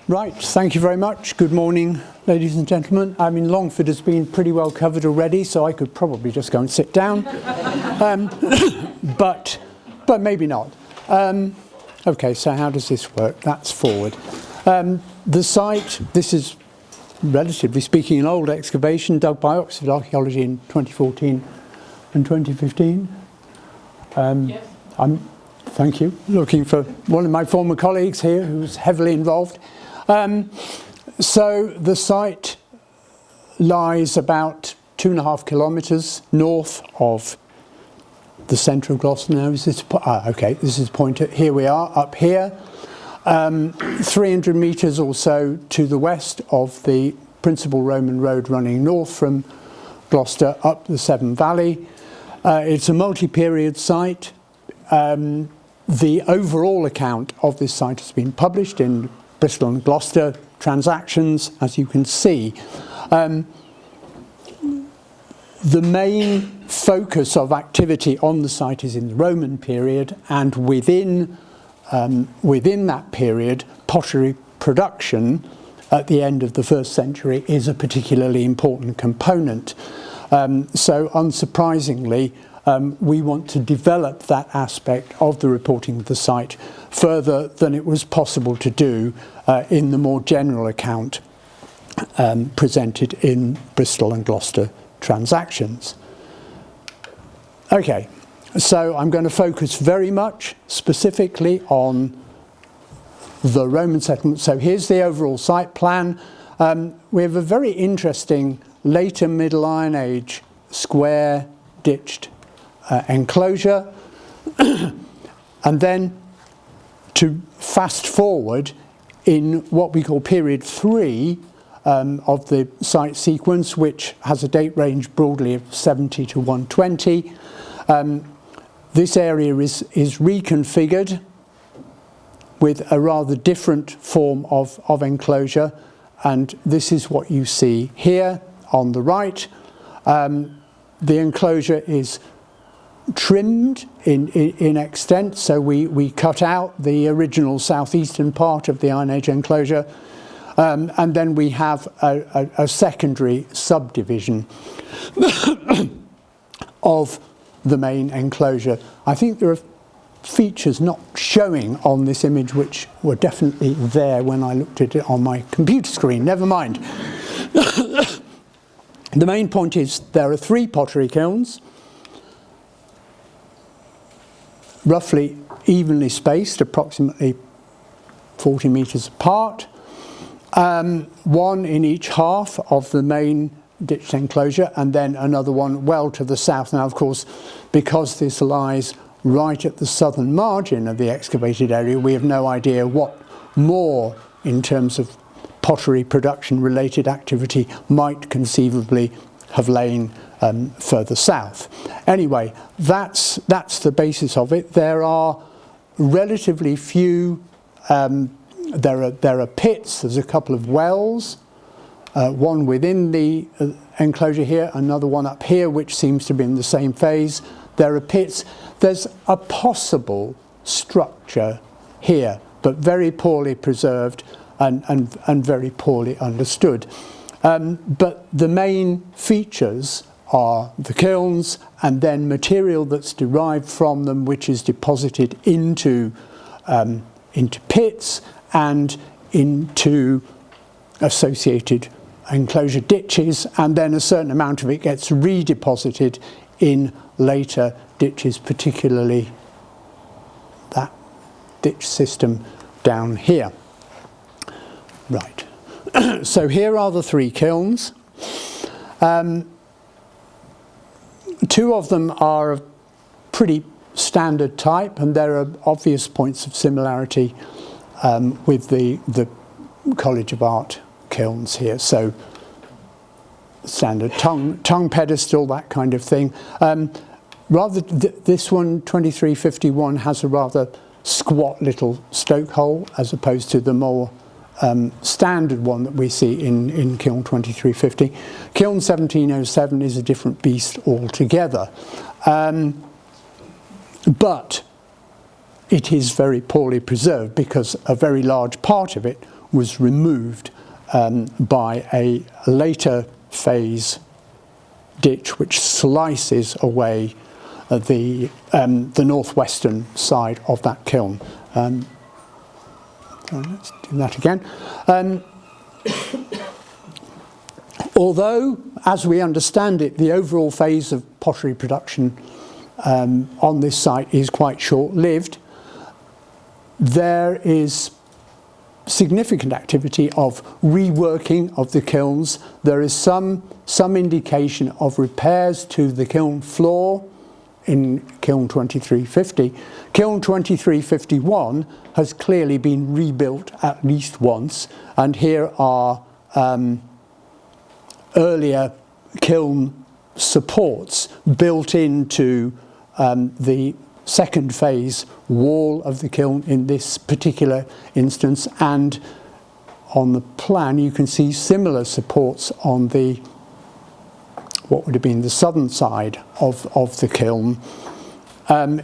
Right, thank you very much. Good morning, ladies and gentlemen. I mean, Longford has been pretty well covered already, so I could probably just go and sit down. But maybe not. Okay, so how does this work? That's forward. The site, this is relatively speaking an old excavation dug by Oxford Archaeology in 2014 and 2015. Yes. Thank you. Looking for one of my former colleagues here who's heavily involved. So the site lies about 2.5 kilometres north of the centre of Gloucester. Now, is this okay? This is pointer. Here we are, up here, 300 metres or so to the west of the principal Roman road running north from Gloucester up the Severn Valley. It's a multi-period site. The overall account of this site has been published in Bristol and Gloucester transactions, as you can see. The main focus of activity on the site is in the Roman period, and within that period, pottery production at the end of the 1st century is a particularly important component. So unsurprisingly, we want to develop that aspect of the reporting of the site further than it was possible to do in the more general account presented in Bristol and Gloucester transactions. Okay, so I'm going to focus very much specifically on the Roman settlement. So here's the overall site plan. We have a very interesting later Middle Iron Age square ditched enclosure. And then to fast forward in what we call period 3 of the site sequence, which has a date range broadly of 70 to 120. This area is reconfigured with a rather different form of enclosure, and this is what you see here on the right. The enclosure is trimmed in extent, so we cut out the original southeastern part of the Iron Age enclosure, and then we have a secondary subdivision of the main enclosure. I think there are features not showing on this image which were definitely there when I looked at it on my computer screen. Never mind. The main point is there are 3 pottery kilns, roughly evenly spaced, approximately 40 metres apart, one in each half of the main ditched enclosure, and then another one well to the south. Now, of course, because this lies right at the southern margin of the excavated area, we have no idea what more in terms of pottery production related activity might conceivably have lain further south. Anyway, that's the basis of it. There are relatively few, there are pits, there's a couple of wells, one within the enclosure here, another one up here which seems to be in the same phase. There are pits. There's a possible structure here, but very poorly preserved and very poorly understood. But the main features are the kilns and then material that's derived from them, which is deposited into pits and into associated enclosure ditches, and then a certain amount of it gets redeposited in later ditches, particularly that ditch system down here. Right. So here are the 3 kilns. 2 of them are of pretty standard type, and there are obvious points of similarity with the College of Art kilns here. So standard tongue pedestal, that kind of thing. This one, 2351, has a rather squat little stoke hole as opposed to the more standard one that we see in kiln 2350. Kiln 1707 is a different beast altogether. But it is very poorly preserved because a very large part of it was removed by a later phase ditch which slices away the northwestern side of that kiln. Let's do that again. Although, as we understand it, the overall phase of pottery production on this site is quite short-lived, there is significant activity of reworking of the kilns. There is some indication of repairs to the kiln floor in kiln 2350. Kiln 2351 has clearly been rebuilt at least once, and here are earlier kiln supports built into the second phase wall of the kiln in this particular instance, and on the plan you can see similar supports on the what would have been the southern side of the kiln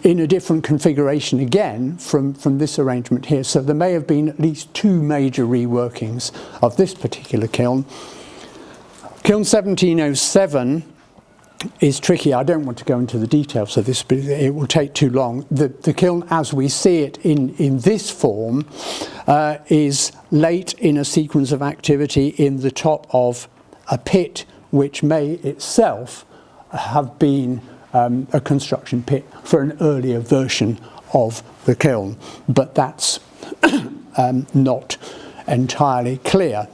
in a different configuration again from this arrangement here. So there may have been at least two major reworkings of this particular kiln. Kiln 1707 is tricky. I don't want to go into the details of this, but it will take too long. The kiln as we see it in this form is late in a sequence of activity in the top of a pit which may itself have been a construction pit for an earlier version of the kiln, but that's not entirely clear.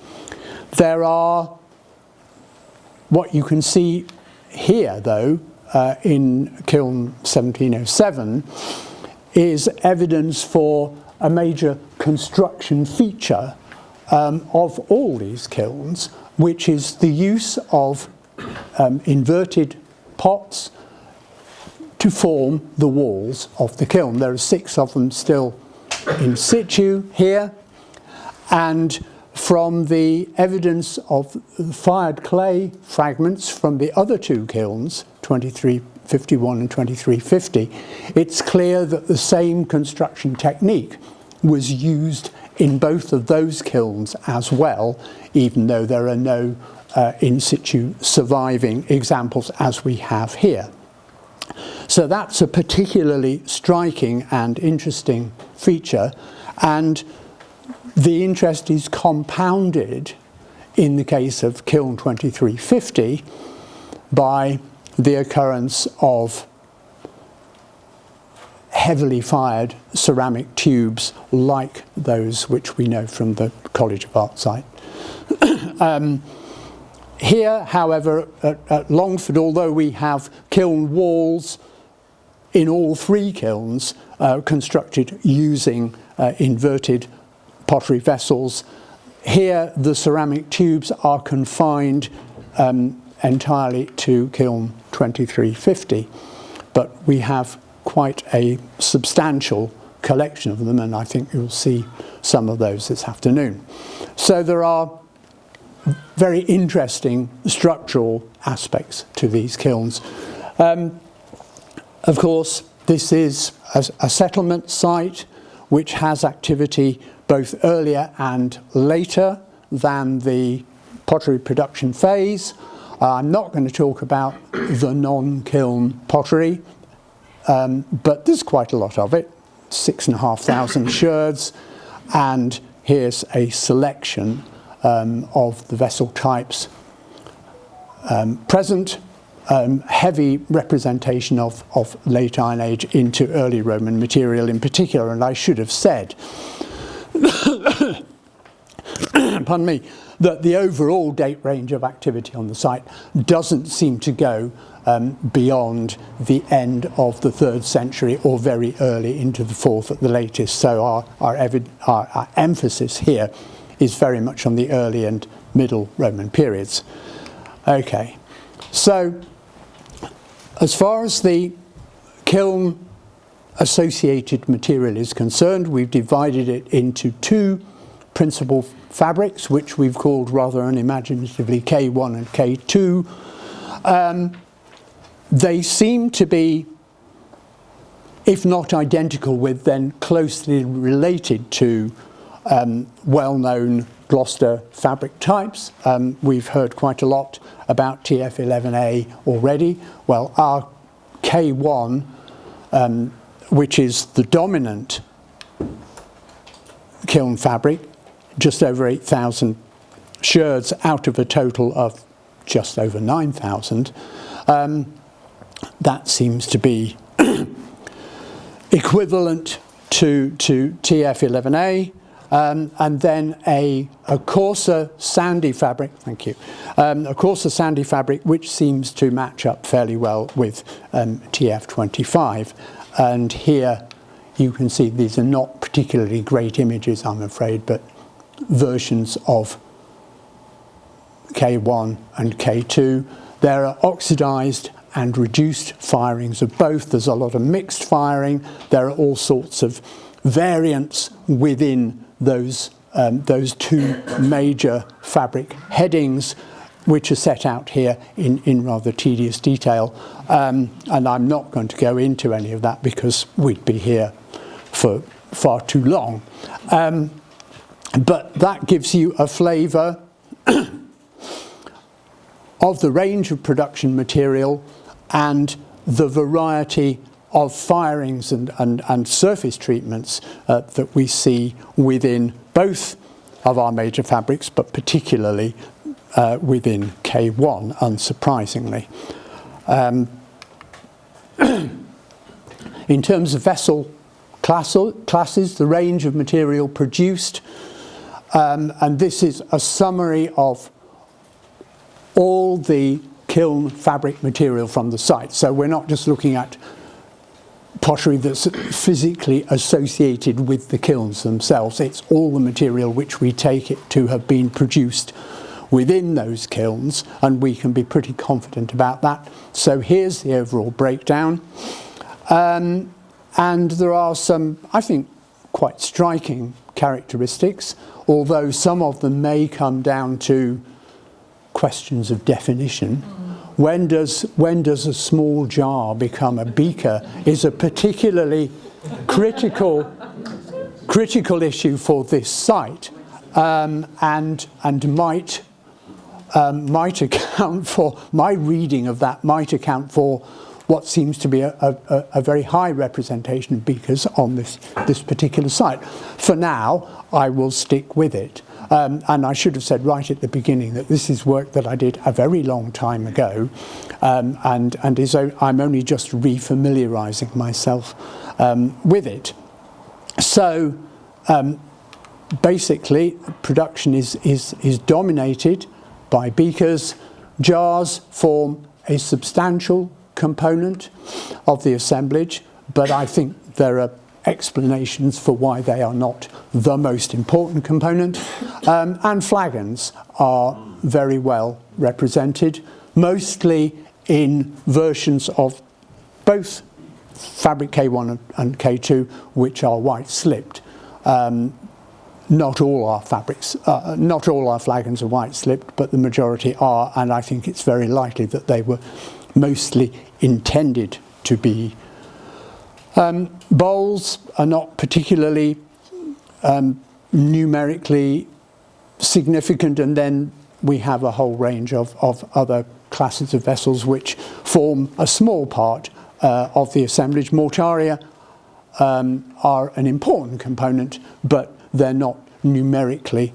There are, what you can see here though in kiln 1707 is evidence for a major construction feature of all these kilns, which is the use of inverted pots to form the walls of the kiln. There are 6 of them still in situ here, and from the evidence of fired clay fragments from the other 2 kilns, 2351 and 2350, it's clear that the same construction technique was used in both of those kilns as well, even though there are no in situ surviving examples as we have here. So that's a particularly striking and interesting feature, and the interest is compounded in the case of kiln 2350 by the occurrence of heavily fired ceramic tubes like those which we know from the College of Art site. Here, however, at Longford, although we have kiln walls in all 3 kilns constructed using inverted pottery vessels, here the ceramic tubes are confined entirely to kiln 2350, but we have quite a substantial collection of them, and I think you'll see some of those this afternoon. So there are very interesting structural aspects to these kilns. Of course, this is a settlement site which has activity both earlier and later than the pottery production phase. I'm not going to talk about the non-kiln pottery, but there's quite a lot of it, 6,500 sherds, and here's a selection of the vessel types present, heavy representation of late Iron Age into early Roman material in particular, and I should have said pardon me, that the overall date range of activity on the site doesn't seem to go beyond the end of the 3rd century or very early into the 4th at the latest. So our emphasis here is very much on the early and middle Roman periods. Okay, so as far as the kiln associated material is concerned, we've divided it into 2 principal fabrics, which we've called rather unimaginatively K1 and K2. They seem to be, if not identical with, then closely related to well-known Gloucester fabric types. We've heard quite a lot about TF11A already. Well, our K1, which is the dominant kiln fabric, just over 8,000 sherds out of a total of just over 9,000. That seems to be equivalent to TF11A. And then a coarser sandy fabric, thank you, a coarser sandy fabric which seems to match up fairly well with TF25. And here you can see these are not particularly great images, I'm afraid, but versions of K1 and K2. There are oxidized and reduced firings of both. There's a lot of mixed firing. There are all sorts of variants within those two major fabric headings, which are set out here in rather tedious detail. And I'm not going to go into any of that because we'd be here for far too long. But that gives you a flavour of the range of production material and the variety of firings and surface treatments that we see within both of our major fabrics, but particularly within K1, unsurprisingly. In terms of vessel classes, the range of material produced, and this is a summary of all the kiln fabric material from the site. So we're not just looking at pottery that's physically associated with the kilns themselves. It's all the material which we take it to have been produced within those kilns, and we can be pretty confident about that. So here's the overall breakdown. And there are some, I think, quite striking characteristics, although some of them may come down to questions of definition. When does a small jar become a beaker is a particularly critical issue for this site, and might account for, my reading of that might account for what seems to be a very high representation of beakers on this particular site. For now, I will stick with it. And I should have said right at the beginning that this is work that I did a very long time ago, and I'm only just refamiliarising myself with it. So basically, production is dominated by beakers. Jars form a substantial component of the assemblage, but I think there are explanations for why they are not the most important component. And flagons are very well represented, mostly in versions of both fabric K1 and K2, which are white slipped. Not all our fabrics, not all our flagons are white slipped, but the majority are, and I think it's very likely that they were mostly intended to be. Bowls are not particularly numerically significant, and then we have a whole range of other classes of vessels which form a small part of the assemblage. Mortaria are an important component, but they're not numerically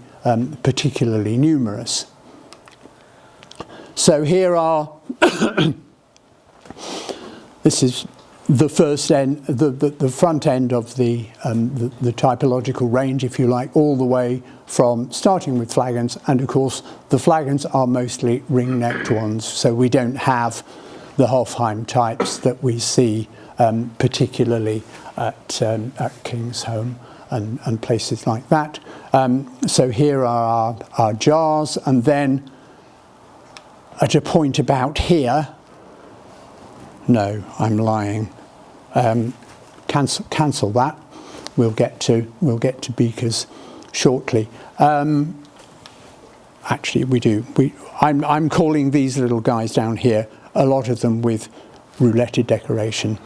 particularly numerous. So here are this is the first end, the front end of the typological range, if you like, all the way from starting with flagons, and of course the flagons are mostly ring-necked ones, so we don't have the Hofheim types that we see particularly at Kingsholm and places like that. So here are our jars, and then at a point about here, no, I'm lying. Cancel that. We'll get to beakers shortly. Actually, we do. I'm calling these little guys down here, a lot of them with rouletted decoration,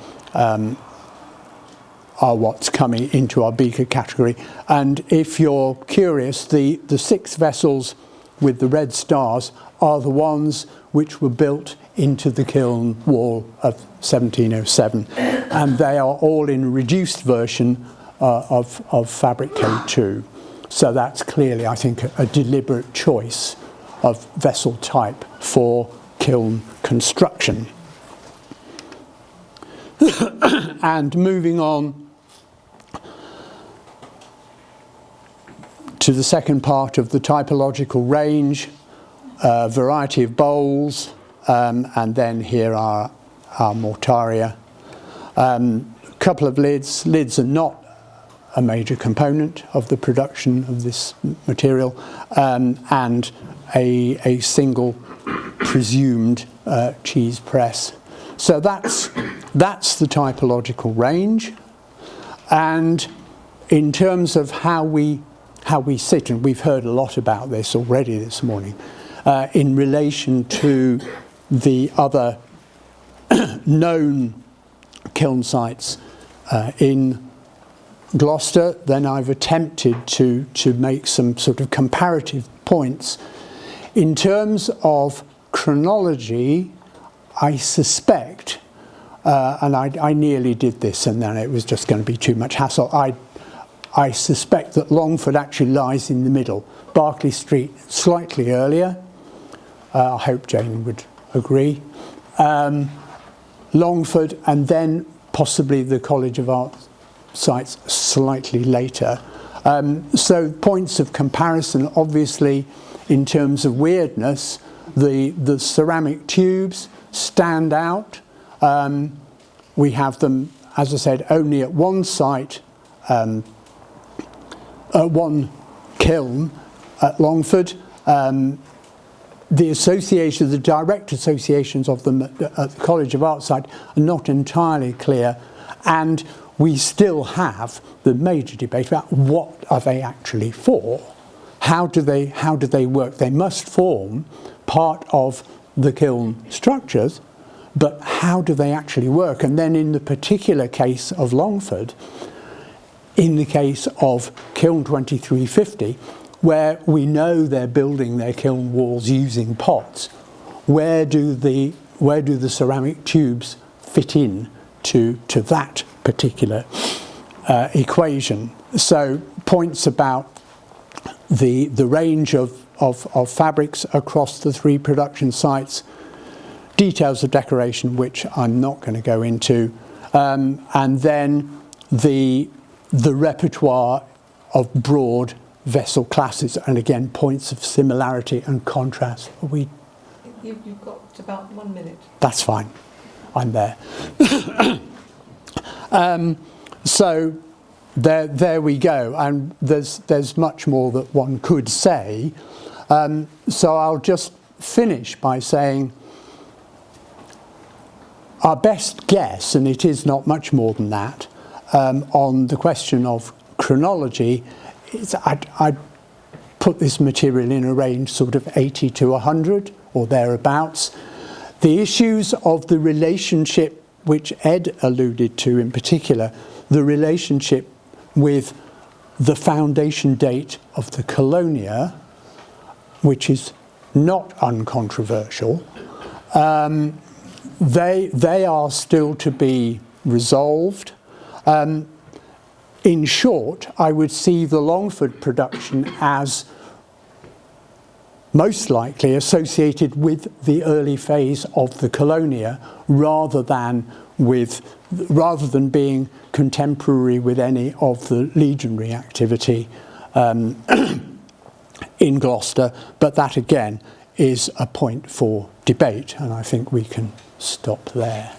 what's coming into our beaker category. And if you're curious, the 6 vessels with the red stars are the ones which were built into the kiln wall of 1707, and they are all in a reduced version of fabric K2. So that's clearly, I think, a deliberate choice of vessel type for kiln construction. And moving on to the second part of the typological range, variety of bowls, and then here are our mortaria. A couple of lids. Lids are not a major component of the production of this material, and a single presumed cheese press. So that's the typological range. And in terms of how we sit, and we've heard a lot about this already this morning, in relation to the other known kiln sites in Gloucester, then I've attempted to make some sort of comparative points. In terms of chronology, I suspect, and I nearly did this and then it was just going to be too much hassle, I suspect that Longford actually lies in the middle. Berkeley Street slightly earlier. I hope Jane would agree. Longford, and then possibly the College of Art sites slightly later. So points of comparison, obviously, in terms of weirdness, the ceramic tubes stand out. We have them, as I said, only at one site, at one kiln at Longford. The direct associations of them at the College of Art site are not entirely clear, and we still have the major debate about what are they actually for. How do they work? They must form part of the kiln structures, but how do they actually work? And then in the particular case of Longford, in the case of kiln 2350, where we know they're building their kiln walls using pots, where do the ceramic tubes fit in to that particular equation? So points about the range of fabrics across the 3 production sites, details of decoration which I'm not going to go into, and then the repertoire of broad vessel classes, and again points of similarity and contrast. You've got about 1 minute. That's fine, I'm there. So there we go, and there's much more that one could say. So I'll just finish by saying our best guess, and it is not much more than that, on the question of chronology, I'd put this material in a range sort of 80 to 100 or thereabouts. The issues of the relationship, which Ed alluded to in particular, the relationship with the foundation date of the colonia, which is not uncontroversial, they are still to be resolved. In short, I would see the Longford production as most likely associated with the early phase of the colonia, rather than being contemporary with any of the legionary activity in Gloucester. But that again is a point for debate, and I think we can stop there.